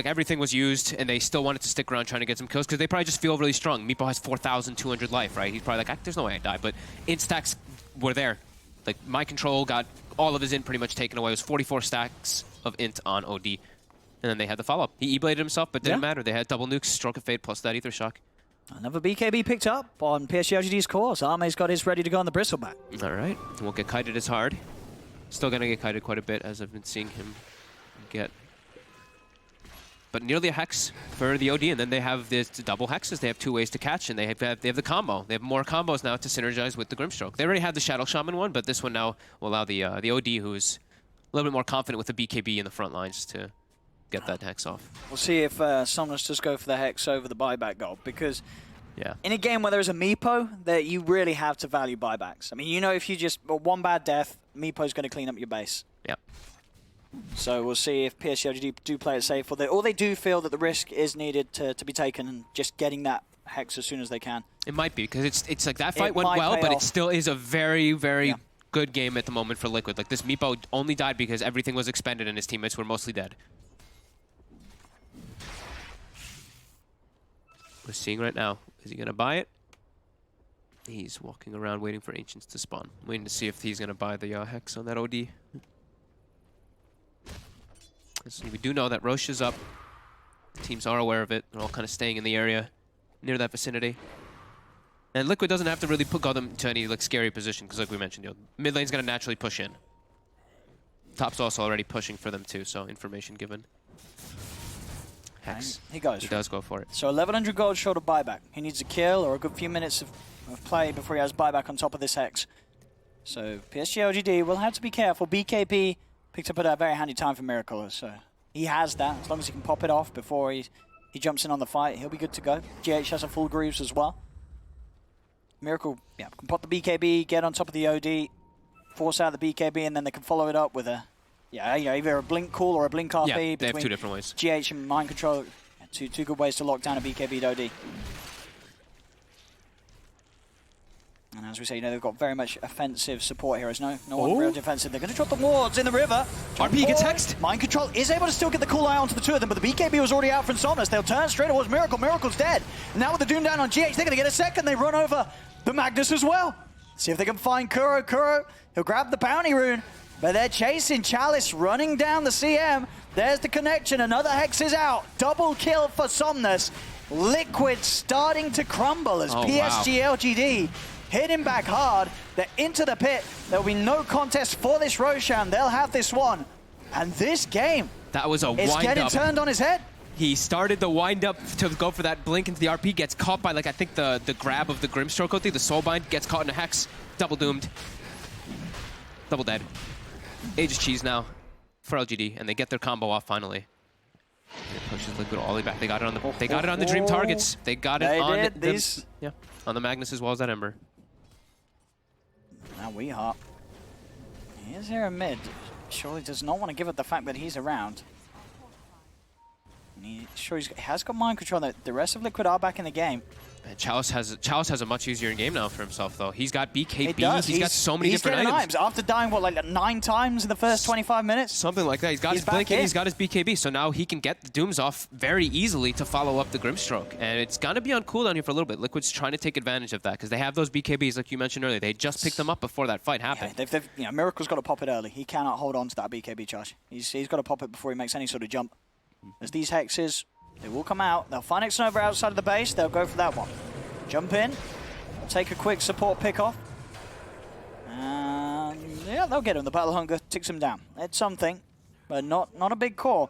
[SPEAKER 1] everything was used and they still wanted to stick around trying to get some kills because they probably just feel really strong. Meepo has 4,200 life, right? He's probably like, there's no way I die, but int stacks were there. Like, Mind Control got all of his int pretty much taken away. It was 44 stacks of int on OD. And then they had the follow-up. He E-bladed himself, but didn't matter. They had double nukes, Stroke of Fate, plus that Ether Shock.
[SPEAKER 2] Another BKB picked up on PSG LGD's course. Arme's got his ready to go on the Bristleback.
[SPEAKER 1] All right. Won't get kited as hard. Still going to get kited quite a bit, as I've been seeing him get. But nearly a hex for the OD, and then they have this double hexes. They have 2 ways to catch, and they have the combo. They have more combos now to synergize with the Grimstroke. They already had the Shadow Shaman one, but this one now will allow the OD, who's a little bit more confident with the BKB in the front lines, to get that hex off.
[SPEAKER 2] We'll see if Somnus does go for the hex over the buyback goal, because in a game where there's a Meepo, that you really have to value buybacks. I mean, you know, if you just one bad death, Meepo's going to clean up your base.
[SPEAKER 1] Yeah.
[SPEAKER 2] So we'll see if PSG LGD do play it safe, or they do feel that the risk is needed to be taken, and just getting that Hex as soon as they can.
[SPEAKER 1] It might be, because it's like that fight went well, but it still is a very, very good game at the moment for Liquid. Like, this Meepo only died because everything was expended and his teammates were mostly dead. We're seeing right now, is he going to buy it? He's walking around waiting for Ancients to spawn. Waiting to see if he's going to buy the Hex on that OD. So we do know that Roche is up. Teams are aware of it. They're all kind of staying in the area near that vicinity. And Liquid doesn't have to really put them to any like scary position, because like we mentioned, mid lane's going to naturally push in. Top's also already pushing for them too, so information given. Hex.
[SPEAKER 2] And he
[SPEAKER 1] does go for it.
[SPEAKER 2] So 1100 gold short of buyback. He needs a kill or a good few minutes of play before he has buyback on top of this Hex. So PSG LGD will have to be careful. BKB picked up at a very handy time for Miracle, so he has that. As long as he can pop it off before he jumps in on the fight, he'll be good to go. GH has a full Greaves as well. Miracle, can pop the BKB, get on top of the OD, force out the BKB, and then they can follow it up with a, either a Blink Cool or a Blink RP.
[SPEAKER 1] Yeah, they have two different ways.
[SPEAKER 2] GH and Mind Control, two good ways to lock down a BKB OD. And as we say, they've got very much offensive support here. There's no one real defensive. They're going to drop the wards in the river.
[SPEAKER 1] RP gets hexed.
[SPEAKER 2] Mind Control is able to still get the cool eye onto the two of them, but the BKB was already out from Somnus. They'll turn straight towards Miracle. Miracle's dead. And now with the Doom down on GH, they're going to get a second. They run over the Magnus as well. See if they can find Kuro. Kuro, he'll grab the bounty rune, but they're chasing Chalice running down the CM. There's the connection. Another Hex is out. Double kill for Somnus. Liquid starting to crumble as PSG LGD hit him back hard. They're into the pit. There'll be no contest for this Roshan. They'll have this one. And this game is getting turned on his head.
[SPEAKER 1] He started the wind-up to go for that blink into the RP, gets caught by, like, I think the grab of the Grimstroke OT, the Soulbind, gets caught in a Hex, double doomed. Double dead. Age is cheese now for LGD, and they get their combo off finally. It pushes Liquid all the way back. They got it on the got it on the Dream targets. They got it on the Magnus as well as that Ember.
[SPEAKER 2] Now we hop. He is here in mid. Surely does not want to give up the fact that he's around. And he has got Mind Control. The rest of Liquid are back in the game.
[SPEAKER 1] And Chalice has a much easier game now for himself, though. He's got BKB. He's got so many different items.
[SPEAKER 2] After dying, what, like 9 times in the first 25 minutes?
[SPEAKER 1] Something like that. He's got his blink and he's got his BKB, so now he can get the Dooms off very easily to follow up the Grimstroke. And it's going to be on cooldown here for a little bit. Liquid's trying to take advantage of that because they have those BKBs, like you mentioned earlier. They just picked them up before that fight happened.
[SPEAKER 2] Yeah, Miracle's got to pop it early. He cannot hold on to that BKB charge. He's got to pop it before he makes any sort of jump. As these Hexes, they will come out. They'll find Nova outside of the base. They'll go for that one. Jump in, take a quick support pick off. And yeah, they'll get him. The Battle Hunger ticks him down. It's something, but not a big core.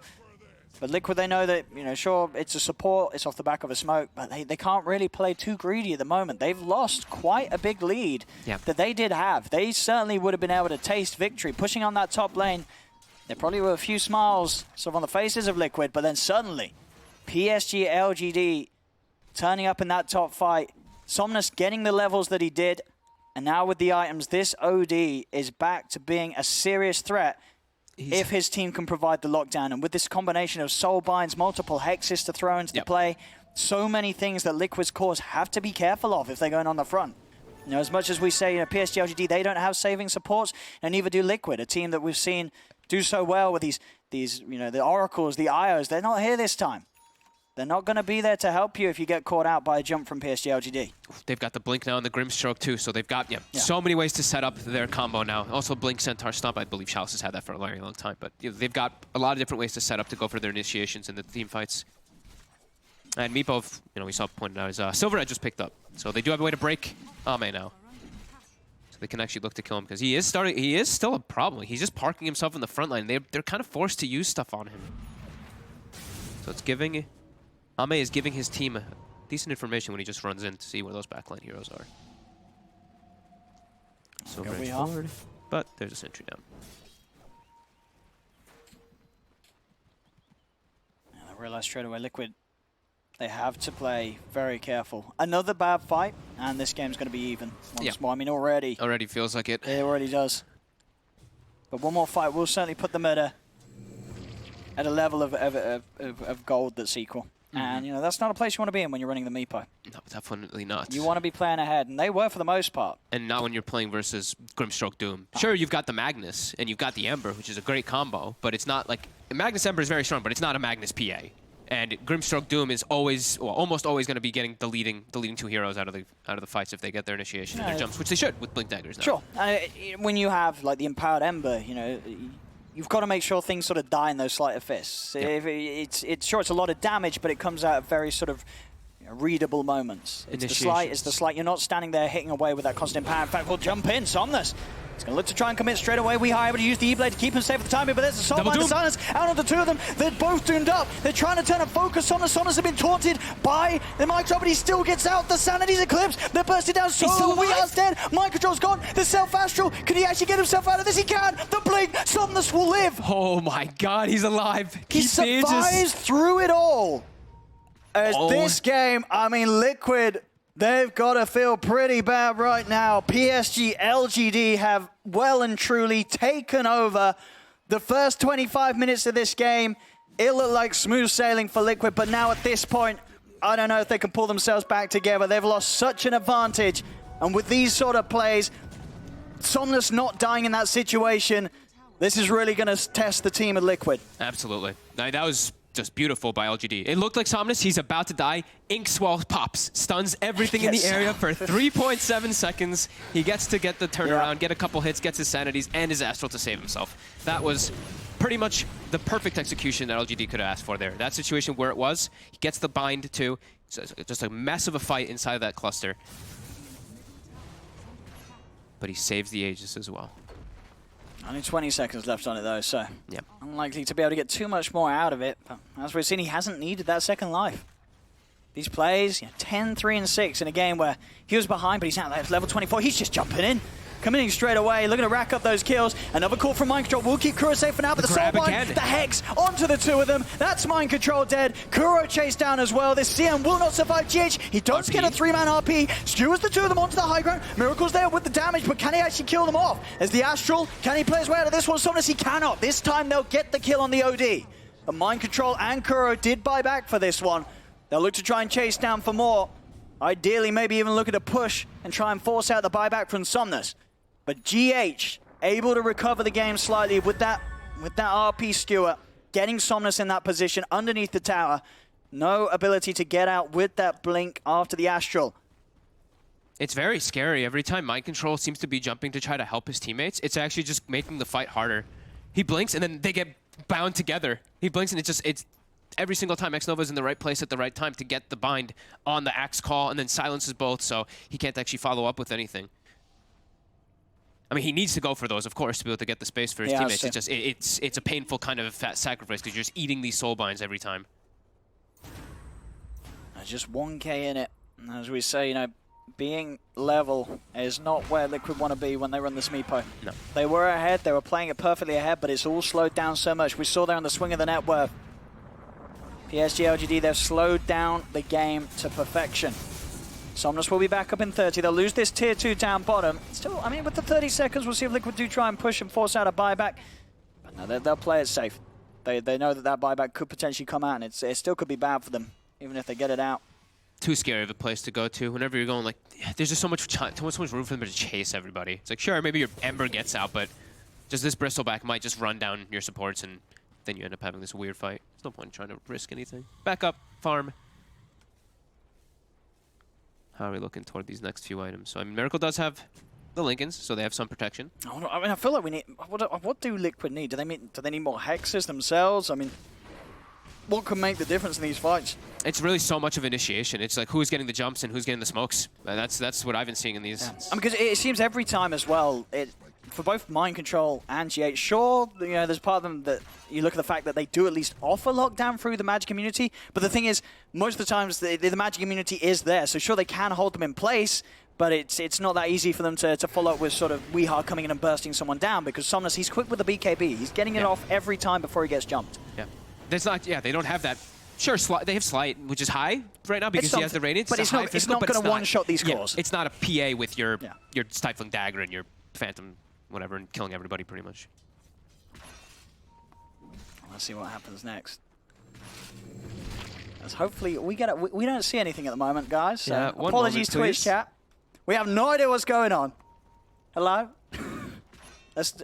[SPEAKER 2] But Liquid, they know that, sure, it's a support, it's off the back of a smoke, but they can't really play too greedy at the moment. They've lost quite a big lead that they did have. They certainly would have been able to taste victory. Pushing on that top lane, there probably were a few smiles sort of on the faces of Liquid, but then suddenly, PSG LGD turning up in that top fight. Somnus getting the levels that he did. And now with the items, this OD is back to being a serious threat if his team can provide the lockdown. And with this combination of soul binds, multiple hexes to throw into play, so many things that Liquid's cores have to be careful of if they're going on the front. As much as we say, PSG LGD, they don't have saving supports, and neither do Liquid, a team that we've seen do so well with these the Oracles, the IOs. They're not here this time. They're not going to be there to help you if you get caught out by a jump from PSG LGD.
[SPEAKER 1] They've got the Blink now and the Grimstroke too, so they've got so many ways to set up their combo now. Also Blink, Centaur, Stomp, I believe Chalice has had that for a very long time, but they've got a lot of different ways to set up to go for their initiations in the team fights. And Meepo, we saw pointed out, is Silver Edge just picked up. So they do have a way to break Ame now. So they can actually look to kill him, because he is still a problem. He's just parking himself in the front line. They're kind of forced to use stuff on him. So it's giving... Ame is giving his team decent information when he just runs in to see where those backline heroes are. So very forward, but there's a sentry down.
[SPEAKER 2] I realized straight away, Liquid, they have to play very careful. Another bad fight, and this game's going to be even once more. I mean, already.
[SPEAKER 1] Already feels like it.
[SPEAKER 2] It already does. But one more fight will certainly put them at at a level of gold that's equal. And, you know, that's not a place you want to be in when you're running the Meepo.
[SPEAKER 1] No, definitely not.
[SPEAKER 2] You want to be playing ahead, and they were for the most part.
[SPEAKER 1] And not when you're playing versus Grimstroke Doom. Sure, you've got the Magnus, and you've got the Ember, which is a great combo, but it's not like... Magnus Ember is very strong, but it's not a Magnus PA. And Grimstroke Doom is always, well, almost always going to be getting the leading two heroes out of the fights if they get their initiation and their jumps, which they should with Blink Daggers now.
[SPEAKER 2] Sure. When you have, like, the Empowered Ember, you know... You've got to make sure things sort of die in those sleight of fists.
[SPEAKER 1] Yep.
[SPEAKER 2] It's sure it's a lot of damage, but it comes out at very sort of readable moments. It's the slight. You're not standing there hitting away with that constant power. In fact, we'll jump in. Somnus. He's going to look to try and commit straight away. We are able to use the E-Blade to keep him safe for the time being, but there's a Soul Bind to silence out on the two of them. They're both doomed up. They're trying to turn a focus on the Somnus. Have been taunted by the Mind Control, but he still gets out. The Sanity's eclipsed. They're bursting down. So we are dead. Mind Control's gone. The Self-Astral. Can he actually get himself out of this? He can. The Blink. Somnus will live.
[SPEAKER 1] Oh my god, he's alive.
[SPEAKER 2] He survives through it all. As this game, I mean, Liquid... They've got to feel pretty bad right now. PSG, LGD have well and truly taken over the first 25 minutes of this game. It looked like smooth sailing for Liquid, but now at this point, I don't know if they can pull themselves back together. They've lost such an advantage. And with these sort of plays, Somnus not dying in that situation, this is really going to test the team of Liquid.
[SPEAKER 1] Absolutely. That was just beautiful by LGD. It looked like Somnus, he's about to die. Ink Swell pops, stuns everything in the area for 3.7 seconds. He gets to get the turnaround, get a couple hits, gets his Sanities and his Astral to save himself. That was pretty much the perfect execution that LGD could have asked for there. That situation where it was, he gets the bind too. So just a mess of a fight inside of that cluster. But he saves the Aegis as well.
[SPEAKER 2] Only 20 seconds left on it though, so
[SPEAKER 1] yep.
[SPEAKER 2] Unlikely to be able to get too much more out of it. But as we've seen, he hasn't needed that second life. These plays, 10, 3, and 6 in a game where he was behind, but he's now at level 24. He's just jumping in. Coming in straight away, looking to rack up those kills. Another call from Mind Control will keep Kuro safe for now, but the Soul Bind, the Hex, onto the two of them. That's Mind Control dead. Kuro chased down as well. This CM will not survive GH. He does get a 3-man RP. Skewers the two of them onto the high ground. Miracle's there with the damage, but can he actually kill them off? As the Astral, can he play his way out of this one? Somnus, he cannot. This time they'll get the kill on the OD. But Mind Control and Kuro did buy back for this one. They'll look to try and chase down for more. Ideally, maybe even look at a push and try and force out the buyback from Somnus. But GH able to recover the game slightly with that RP skewer, getting Somnus in that position underneath the tower. No ability to get out with that blink after the Astral.
[SPEAKER 1] It's very scary. Every time Mind Control seems to be jumping to try to help his teammates, it's actually just making the fight harder. He blinks and then they get bound together. He blinks and it's every single time X-Nova's in the right place at the right time to get the bind on the Axe call and then silences both, so he can't actually follow up with anything. I mean, he needs to go for those, of course, to be able to get the space for his teammates. It's just it's a painful kind of fat sacrifice because you're just eating these soul binds every time.
[SPEAKER 2] There's just 1K in it. And as we say, you know, being level is not where Liquid want to be when they run this Meepo.
[SPEAKER 1] No.
[SPEAKER 2] They were ahead, they were playing it perfectly ahead, but it's all slowed down so much. We saw there on the swing of the net worth. PSG, LGD, they've slowed down the game to perfection. Somnus will be back up in 30. They'll lose this tier 2 down bottom. Still, I mean, with the 30 seconds, we'll see if Liquid do try and push and force out a buyback. But no, they'll play it safe. They know that buyback could potentially come out, and it still could be bad for them, even if they get it out.
[SPEAKER 1] Too scary of a place to go to. Whenever you're going, like, there's just so much room for them to chase everybody. It's like, sure, maybe your Ember gets out, but just this Bristleback might just run down your supports, and then you end up having this weird fight. There's no point in trying to risk anything. Back up, farm. How are we looking toward these next few items? So, I mean, Miracle does have the Lincolns, so they have some protection.
[SPEAKER 2] I mean, I feel like we need... What do Liquid need? Do they need more hexes themselves? I mean, what could make the difference in these fights?
[SPEAKER 1] It's really so much of initiation. It's like who's getting the jumps and who's getting the smokes. That's what I've been seeing in these.
[SPEAKER 2] Yeah. I mean, because it seems every time as well, for both Mind Control and GH, sure, you know, there's part of them that you look at the fact that they do at least offer lockdown through the Magic community, but the thing is, most of the times the Magic community is there, so sure they can hold them in place, but it's not that easy for them to follow up with sort of Weehar coming in and bursting someone down, because Somnus, he's quick with the BKB. He's getting it off every time before he gets jumped.
[SPEAKER 1] Yeah. There's not, they don't have that. Sure, they have Slight, which is high right now because he has the Radiance.
[SPEAKER 2] But it's not going to one-shot these cores.
[SPEAKER 1] It's not a PA with your Stifling Dagger and your Phantom whatever and killing everybody pretty much.
[SPEAKER 2] Let's see what happens next. As hopefully we don't see anything at the moment, guys. So
[SPEAKER 1] yeah,
[SPEAKER 2] apologies, Twitch chat. We have no idea what's going on. Hello?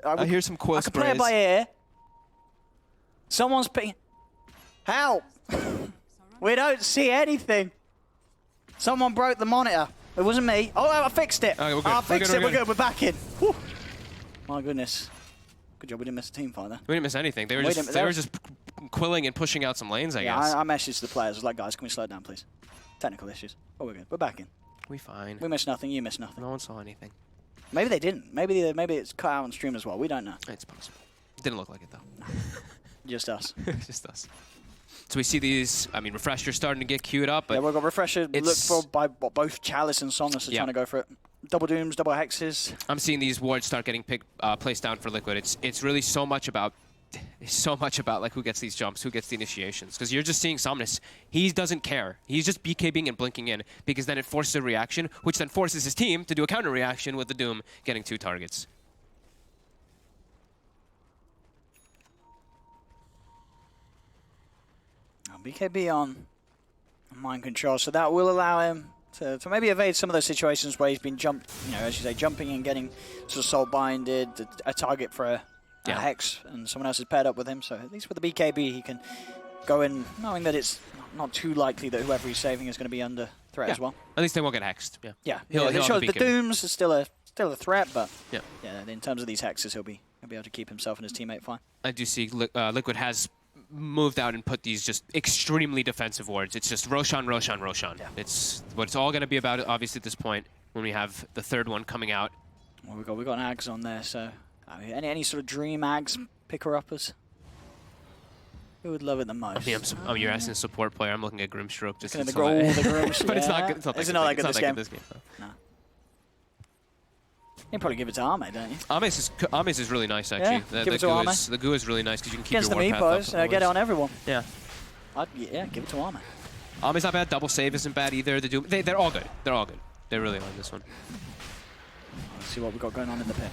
[SPEAKER 1] I hear some coil
[SPEAKER 2] I can play it by ear. Someone's picking. Help! We don't see anything. Someone broke the monitor. It wasn't me. Oh, I fixed it.
[SPEAKER 1] Okay, we're good.
[SPEAKER 2] I fixed it. We're good. We're back in. Whew. My goodness. Good job we didn't miss a team fight there.
[SPEAKER 1] We didn't miss anything. They were just quilling and pushing out some lanes, I guess.
[SPEAKER 2] I messaged the players. I was like, guys, can we slow it down, please? Technical issues. Oh, we're good. We're back in.
[SPEAKER 1] We fine.
[SPEAKER 2] We missed nothing. You missed nothing.
[SPEAKER 1] No one saw anything.
[SPEAKER 2] Maybe they didn't. Maybe it's cut out on stream as well. We don't know.
[SPEAKER 1] It's possible. Didn't look like it, though.
[SPEAKER 2] Just us.
[SPEAKER 1] Just us. So we see these, I mean, Refresher starting to get queued up. But
[SPEAKER 2] yeah, we've got Refresher looked for by both Chalice and Somnus are trying to go for it. Double Dooms, double Hexes.
[SPEAKER 1] I'm seeing these wards start getting placed down for Liquid. It's really so much about like who gets these jumps, who gets the initiations. Because you're just seeing Somnus. He doesn't care. He's just BKBing and blinking in because then it forces a reaction, which then forces his team to do a counter reaction with the Doom getting 2 targets.
[SPEAKER 2] BKB on mind control, so that will allow him to maybe evade some of those situations where he's been as you say, jumping and getting sort of soul binded, a target for a Hex, and someone else is paired up with him. So at least with the BKB, he can go in knowing that it's not too likely that whoever he's saving is going to be under threat as well. At
[SPEAKER 1] least they won't get hexed.
[SPEAKER 2] Yeah. The Dooms is still a threat, but yeah, in terms of these Hexes, he'll be able to keep himself and his teammate fine.
[SPEAKER 1] I do see Liquid has moved out and put these just extremely defensive wards. It's just Roshan, Roshan, Roshan. Yeah. It's what it's all going to be about, obviously, at this point, when we have the third one coming out.
[SPEAKER 2] Well, we got an Ags on there, so I mean, any sort of dream Ags picker-uppers? Who would love it the most?
[SPEAKER 1] I mean, you're asking a support player. I'm looking at Grimstroke. Just
[SPEAKER 2] the Grimstroke.
[SPEAKER 1] But it's not good. It's not that good this game.
[SPEAKER 2] No. You'd probably give it to Arme, don't you?
[SPEAKER 1] Arme's is really nice, actually.
[SPEAKER 2] Yeah, give it to Arme.
[SPEAKER 1] The goo is really nice because you can keep
[SPEAKER 2] against
[SPEAKER 1] your
[SPEAKER 2] the
[SPEAKER 1] warpath
[SPEAKER 2] meepos, get it on everyone.
[SPEAKER 1] Yeah.
[SPEAKER 2] Give it to Arme.
[SPEAKER 1] Arme's not bad. Double save isn't bad either. The Doom, they're all good. They're all good. They really are in this one.
[SPEAKER 2] Let's see what we've got going on in the pit.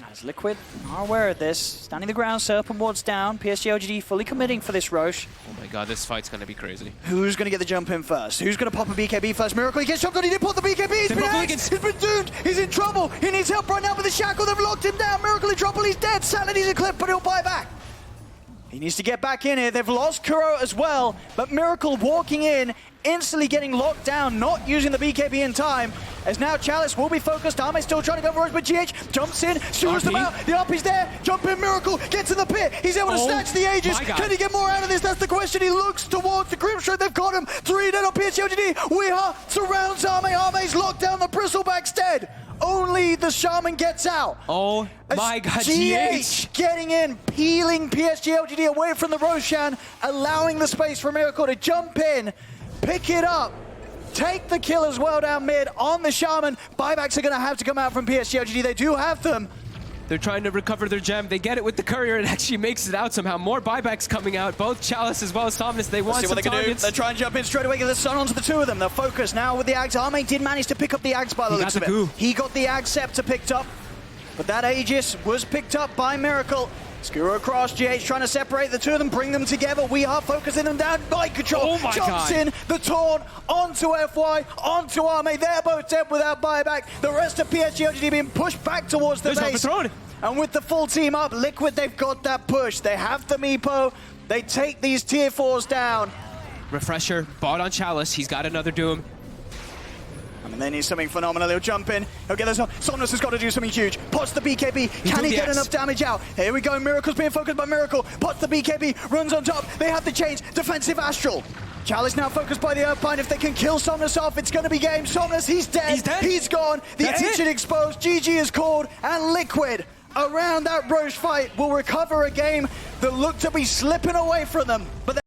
[SPEAKER 2] As Liquid are aware of this. Standing the ground, Serpent wards down. PSG LGD fully committing for this Roche.
[SPEAKER 1] Oh my god, this fight's going to be crazy.
[SPEAKER 2] Who's going to get the jump in first? Who's going to pop a BKB first? Miracle, he gets jumped on. He did pop the BKB. He's been doomed. He's in trouble. He needs help right now with the shackle. They've locked him down. Miracle in trouble. He's dead. Sanity's a clip, but he'll buy back. He needs to get back in here. They've lost Kuro as well, but Miracle walking in, instantly getting locked down, not using the BKB in time, as now Chalice will be focused. Arme still trying to go for it, but GH jumps in, skewers them out. The RP's there. Jump in, Miracle gets in the pit. He's able to snatch the Aegis. Can he get more out of this? That's the question. He looks towards the Grimstroke. They've got him. 3 dead on PSG LGD. Weeha surrounds Arme. Arme's locked down. The Bristleback's dead. Only the Shaman gets out.
[SPEAKER 1] Oh my god,
[SPEAKER 2] GH getting in, peeling PSG LGD away from the Roshan, allowing the space for Miracle to jump in, pick it up, take the kill as well down mid on the Shaman. Buybacks are going to have to come out from PSG LGD. They do have them.
[SPEAKER 1] They're trying to recover their gem. They get it with the courier. It actually makes it out somehow. More buybacks coming out. Both Chalice as well as Somnus. They want some targets.
[SPEAKER 2] They're trying to jump in straight away. Get the sun onto the two of them. They're focused now with the Ags. Arme did manage to pick up the Ags by the looks of it. He got the Ag Scepter picked up. But that Aegis was picked up by Miracle. Skewer across, GH trying to separate the two of them, bring them together. We are focusing them down. Mind control jumps in, the taunt onto FY, onto Arme. They're both dead without buyback. The rest of PSG LGD being pushed back towards the base. And with the full team up, Liquid, they've got that push. They have the Meepo. They take these tier 4s down.
[SPEAKER 1] Refresher, bought on Chalice. He's got another Doom.
[SPEAKER 2] I mean, they need something phenomenal. He'll jump in. He'll get this on. Somnus has got to do something huge. Pots the BKB. Can he get enough damage out? Here we go. Miracle's being focused by Miracle. Pots the BKB. Runs on top. They have the change. Defensive Astral. Chalice now focused by the Earthbind. If they can kill Somnus off, it's going to be game. Somnus, he's dead. He's gone. The Ancient exposed. GG is called. And Liquid, around that Roche fight, will recover a game that looked to be slipping away from them. But